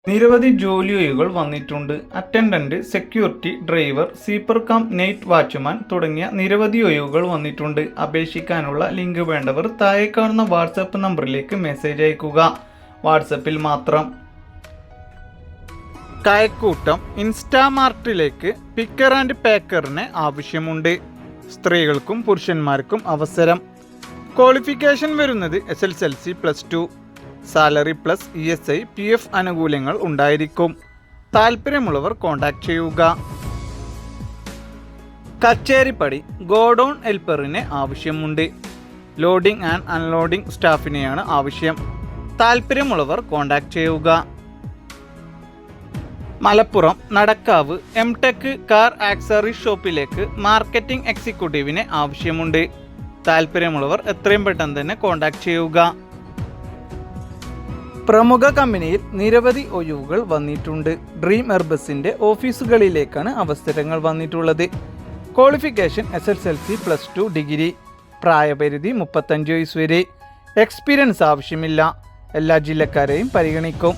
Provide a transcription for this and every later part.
നിരവധി ജോലി ഒഴിവുകൾ വന്നിട്ടുണ്ട്. Attendant, security, driver, sweeper cum night watchman തുടങ്ങിയ നിരവധി ഒഴിവുകൾ വന്നിട്ടുണ്ട്. അപേക്ഷിക്കാനുള്ള ലിങ്ക് വേണ്ടവർ താഴെ കാണുന്ന വാട്സാപ്പ് നമ്പറിലേക്ക് മെസ്സേജ് അയക്കുക. വാട്സാപ്പിൽ മാത്രം. കയക്കൂട്ടം ഇൻസ്റ്റാമാർട്ടിലേക്ക് പിക്കർ ആൻഡ് പാക്കറിന് ആവശ്യമുണ്ട്. സ്ത്രീകൾക്കും പുരുഷന്മാർക്കും അവസരം. ക്വാളിഫിക്കേഷൻ വരുന്നത് SSLC +2. Salary plus ESI PF ആനുകൂല്യങ്ങൾ ഉണ്ടായിരിക്കും. താല്പര്യമുള്ളവർ കോൺടാക്ട് ചെയ്യുക. കച്ചേരിപ്പടി ഗോഡൌൺ ഹെൽപ്പറിന് ആവശ്യമുണ്ട്. ലോഡിംഗ് ആൻഡ് അൺലോഡിംഗ് സ്റ്റാഫിനെയാണ് ആവശ്യം. താല്പര്യമുള്ളവർ കോൺടാക്ട് ചെയ്യുക. Malappuram Nadakkavu MTech car accessory ഷോപ്പിലേക്ക് മാർക്കറ്റിംഗ് എക്സിക്യൂട്ടീവിനെ ആവശ്യമുണ്ട്. താല്പര്യമുള്ളവർ എത്രയും പെട്ടെന്ന് തന്നെ കോൺടാക്ട് ചെയ്യുക. പ്രമുഖ കമ്പനിയിൽ നിരവധി ഒഴിവുകൾ വന്നിട്ടുണ്ട്. ഡ്രീം എർബസിന്റെ ഓഫീസുകളിലേക്കാണ് അവസരങ്ങൾ വന്നിട്ടുള്ളത്. Qualification SSLC +2 degree. പ്രായപരിധി 35 വയസ്സ് വരെ. എക്സ്പീരിയൻസ് ആവശ്യമില്ല. എല്ലാ ജില്ലക്കാരെയും പരിഗണിക്കും.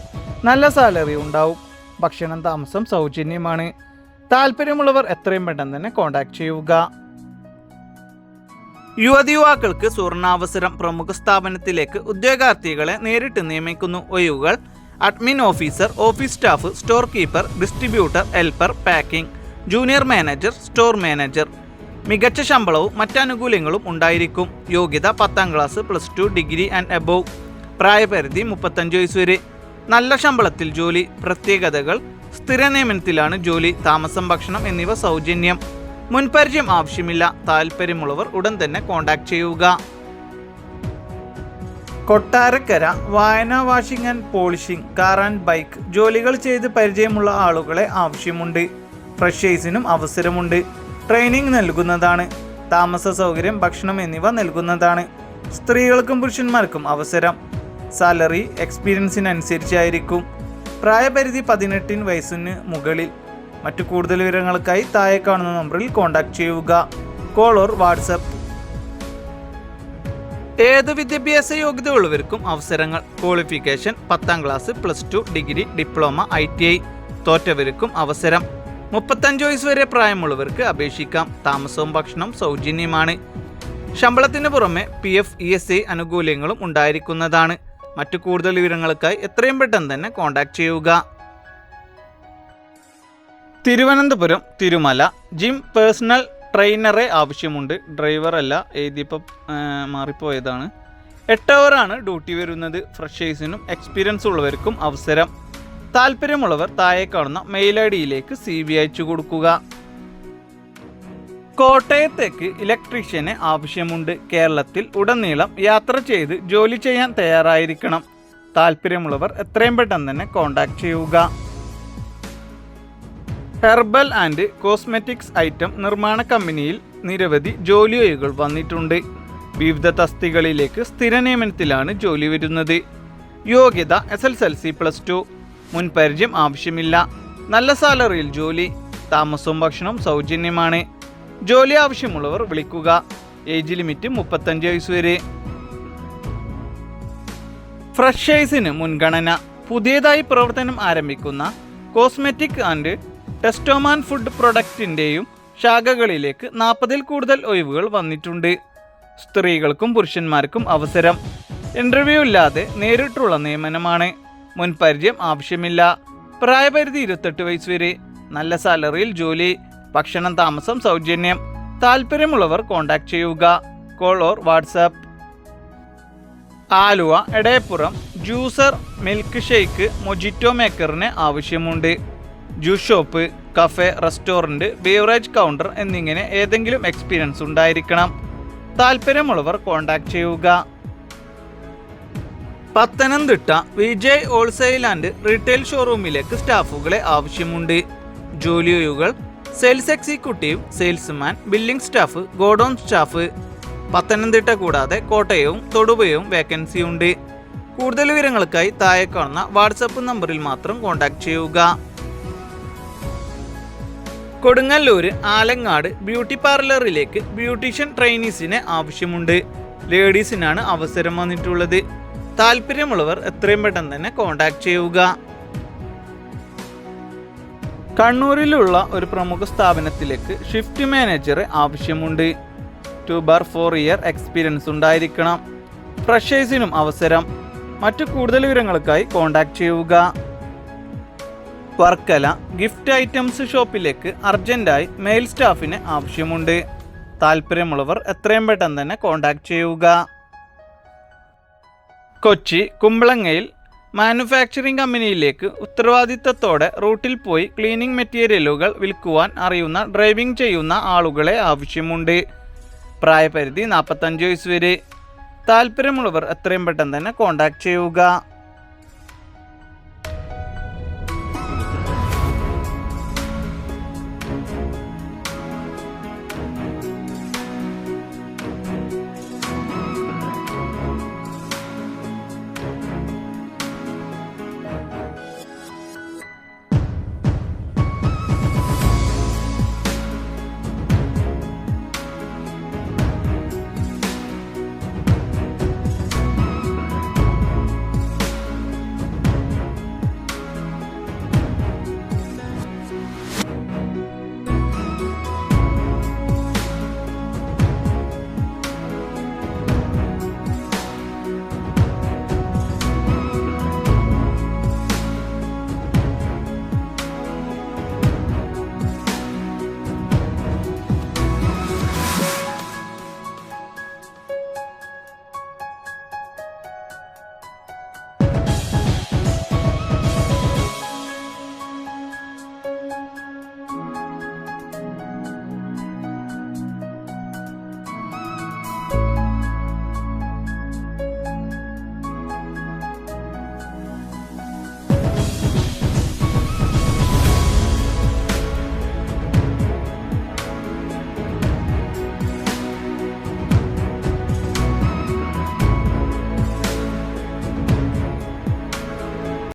നല്ല സാലറി ഉണ്ടാവും. ഭക്ഷണം താമസം സൗജന്യമാണ്. താല്പര്യമുള്ളവർ എത്രയും പെട്ടെന്ന് തന്നെ കോൺടാക്ട് ചെയ്യുക. യുവതിയുവാക്കൾക്ക് സുവർണാവസരം. പ്രമുഖ സ്ഥാപനത്തിലേക്ക് ഉദ്യോഗാർത്ഥികളെ നേരിട്ട് നിയമിക്കുന്നു. ഒഴിവുകൾ: admin officer, office staff, store keeper, distributor, helper, packing, junior manager, store manager. മികച്ച ശമ്പളവും മറ്റാനുകൂല്യങ്ങളും ഉണ്ടായിരിക്കും. യോഗ്യത 10ാം ക്ലാസ് +2 ഡിഗ്രി ആൻഡ് എബോവ്. പ്രായപരിധി 35 വയസ്സ് വരെ. നല്ല ശമ്പളത്തിൽ ജോലി. പ്രത്യേകതകൾ: സ്ഥിര നിയമനത്തിലാണ് ജോലി. താമസം, ഭക്ഷണം എന്നിവ സൗജന്യം. മുൻപരിചയം ആവശ്യമില്ല. താല്പര്യമുള്ളവർ ഉടൻ തന്നെ കോൺടാക്ട് ചെയ്യുക. കൊട്ടാരക്കര വായന washing and polishing, car and bike ജോലികൾ ചെയ്ത് പരിചയമുള്ള ആളുകളെ ആവശ്യമുണ്ട്. ഫ്രഷേഴ്സിനും അവസരമുണ്ട്. ട്രെയിനിങ് നൽകുന്നതാണ്. താമസ സൗകര്യം, ഭക്ഷണം എന്നിവ നൽകുന്നതാണ്. സ്ത്രീകൾക്കും പുരുഷന്മാർക്കും അവസരം. സാലറി എക്സ്പീരിയൻസിനനുസരിച്ചായിരിക്കും. പ്രായപരിധി 18 വയസ്സിന് മുകളിൽ. മറ്റു കൂടുതൽ വിവരങ്ങൾക്കായി താഴെ കാണുന്ന നമ്പറിൽ കോൺടാക്ട് ചെയ്യുക. Call or WhatsApp. ഏത് വിദ്യാഭ്യാസ യോഗ്യത ഉള്ളവർക്കും അവസരങ്ങൾ. Qualification 10ാം class +2 degree, diploma, ITI. തോറ്റവർക്കും അവസരം. 35 വയസ്സ് വരെ പ്രായമുള്ളവർക്ക് അപേക്ഷിക്കാം. താമസവും ഭക്ഷണവും സൗജന്യമാണ്. ശമ്പളത്തിന് പുറമെ PF ESI ആനുകൂല്യങ്ങളും ഉണ്ടായിരിക്കുന്നതാണ്. മറ്റു കൂടുതൽ വിവരങ്ങൾക്കായി എത്രയും പെട്ടെന്ന് തന്നെ കോൺടാക്ട് ചെയ്യുക. തിരുവനന്തപുരം തിരുമല ജിം പേഴ്സണൽ ട്രെയിനറെ ആവശ്യമുണ്ട്. ഡ്രൈവർ അല്ല, എഴുതിയപ്പോൾ മാറിപ്പോയതാണ്. 8 അവറാണ് ഡ്യൂട്ടി വരുന്നത്. ഫ്രഷേഴ്സിനും എക്സ്പീരിയൻസ് ഉള്ളവർക്കും അവസരം. താല്പര്യമുള്ളവർ താഴെ കാണുന്ന മെയിൽ ID CV അയച്ചു കൊടുക്കുക. കോട്ടയത്തേക്ക് ഇലക്ട്രീഷ്യനെ ആവശ്യമുണ്ട്. കേരളത്തിൽ ഉടനീളം യാത്ര ചെയ്ത് ജോലി ചെയ്യാൻ തയ്യാറായിരിക്കണം. താല്പര്യമുള്ളവർ എത്രയും പെട്ടെന്ന് തന്നെ കോൺടാക്ട് ചെയ്യുക. ഹെർബൽ ആൻഡ് കോസ്മെറ്റിക്സ് ഐറ്റം നിർമ്മാണ കമ്പനിയിൽ നിരവധി ജോലി ഒഴിവുകൾ വന്നിട്ടുണ്ട്. വിവിധ തസ്തികകളിലേക്ക് സ്ഥിര നിയമനത്തിലാണ് ജോലി വരുന്നത്. യോഗ്യത SSLC +2. മുൻപരിചയം ആവശ്യമില്ല. നല്ല സാലറിയിൽ ജോലി. താമസവും ഭക്ഷണവും സൗജന്യമാണ്. ജോലി ആവശ്യമുള്ളവർ വിളിക്കുക. ഏജ് ലിമിറ്റ് 35 വയസ്സ് വരെ. ഫ്രഷേഴ്സിന് മുൻഗണന. പുതിയതായി പ്രവർത്തനം ആരംഭിക്കുന്ന കോസ്മെറ്റിക് ആൻഡ് ടെസ്റ്റോമാൻ ഫുഡ് പ്രൊഡക്റ്റിൻ്റെയും ശാഖകളിലേക്ക് 40ൽ കൂടുതൽ ഒഴിവുകൾ വന്നിട്ടുണ്ട്. സ്ത്രീകൾക്കും പുരുഷന്മാർക്കും അവസരം. ഇൻ്റർവ്യൂ ഇല്ലാതെ നേരിട്ടുള്ള നിയമനമാണ്. മുൻപരിചയം ആവശ്യമില്ല. പ്രായപരിധി 28 വയസ്സ് വരെ. നല്ല സാലറിയിൽ ജോലി. ഭക്ഷണം താമസം സൗജന്യം. താല്പര്യമുള്ളവർ കോൺടാക്ട് ചെയ്യുക. Call or WhatsApp. Aluva Edayappuram juicer, milk shake, mojito മേക്കറിന് ആവശ്യമുണ്ട്. Juice shop, cafe, restaurant, beverage counter എന്നിങ്ങനെ ഏതെങ്കിലും എക്സ്പീരിയൻസ് ഉണ്ടായിരിക്കണം. താല്പര്യമുള്ളവർ കോൺടാക്ട് ചെയ്യുക. Pathanamthitta Vijay wholesale and retail ഷോറൂമിലേക്ക് സ്റ്റാഫുകളെ ആവശ്യമുണ്ട്. ജോലി ഒഴിവുകൾ: sales executive, salesman, billing staff, godown staff. Pathanamthitta കൂടാതെ കോട്ടയവും തൊടുപുഴയും വേക്കൻസി ഉണ്ട്. കൂടുതൽ വിവരങ്ങൾക്കായി താഴെ കാണുന്ന വാട്സപ്പ് നമ്പറിൽ മാത്രം കോൺടാക്ട് ചെയ്യുക. കൊടുങ്ങല്ലൂർ ആലങ്ങാട് ബ്യൂട്ടി പാർലറിലേക്ക് ബ്യൂട്ടീഷ്യൻ ട്രെയിനീസിനെ ആവശ്യമുണ്ട്. ലേഡീസിനാണ് അവസരം വന്നിട്ടുള്ളത്. താല്പര്യമുള്ളവർ എത്രയും പെട്ടെന്ന് തന്നെ കോൺടാക്ട് ചെയ്യുക. കണ്ണൂരിലുള്ള ഒരു പ്രമുഖ സ്ഥാപനത്തിലേക്ക് ഷിഫ്റ്റ് മാനേജറെ ആവശ്യമുണ്ട്. 2-4 ഇയർ എക്സ്പീരിയൻസ് ഉണ്ടായിരിക്കണം. ഫ്രഷേഴ്സിനും അവസരം. മറ്റു കൂടുതൽ വിവരങ്ങൾക്കായി കോൺടാക്ട് ചെയ്യുക. വർക്കല ഗിഫ്റ്റ് ഐറ്റംസ് ഷോപ്പിലേക്ക് അർജന്റായി മെയിൽ സ്റ്റാഫിന് ആവശ്യമുണ്ട്. താല്പര്യമുള്ളവർ എത്രയും പെട്ടെന്ന് തന്നെ കോൺടാക്ട് ചെയ്യുക. കൊച്ചി കുമ്പളങ്ങയിൽ മാനുഫാക്ചറിംഗ് കമ്പനിയിലേക്ക് ഉത്തരവാദിത്തത്തോടെ റൂട്ടിൽ പോയി ക്ലീനിംഗ് മെറ്റീരിയലുകൾ വിൽക്കുവാൻ അറിയുന്ന ഡ്രൈവിംഗ് ചെയ്യുന്ന ആളുകളെ ആവശ്യമുണ്ട്. പ്രായപരിധി 45 വയസ്സ് വരെ. താല്പര്യമുള്ളവർ എത്രയും പെട്ടെന്ന് തന്നെ കോൺടാക്ട് ചെയ്യുക.